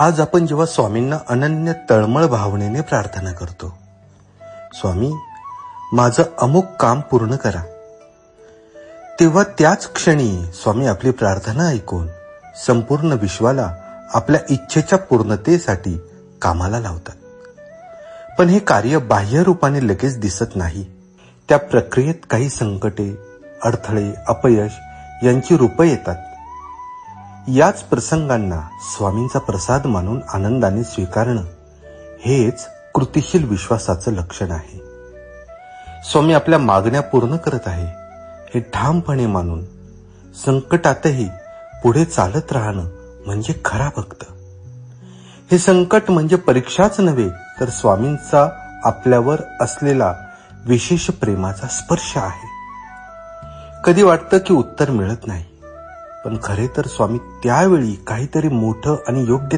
आज आपण जेव्हा स्वामींना अनन्य तळमळ भावनेने प्रार्थना करतो, स्वामी माझं अमुक काम पूर्ण करा, तेव्हा त्याच क्षणी स्वामी आपली प्रार्थना ऐकून संपूर्ण विश्वाला आपल्या इच्छेच्या पूर्णतेसाठी कामाला लावतात. पण हे कार्य बाह्य रूपाने लगेच दिसत नाही. त्या प्रक्रियेत काही संकटे, अडथळे, अपयश यांची रूपं येतात. याच प्रसंगांना स्वामींचा प्रसाद मानून आनंदाने स्वीकारणं हेच कृतिशील विश्वासाचं लक्षण आहे. स्वामी आपल्या मागण्या पूर्ण करत आहे हे ठामपणे मानून संकटातही पुढे चालत राहणं म्हणजे खरा भक्त. हे संकट म्हणजे परीक्षाच नव्हे, तर स्वामींचा आपल्यावर असलेला विशेष प्रेमाचा स्पर्श आहे. कधी वाटतं की उत्तर मिळत नाही, पण खरे तर स्वामी त्यावेळी काहीतरी मोठं आणि योग्य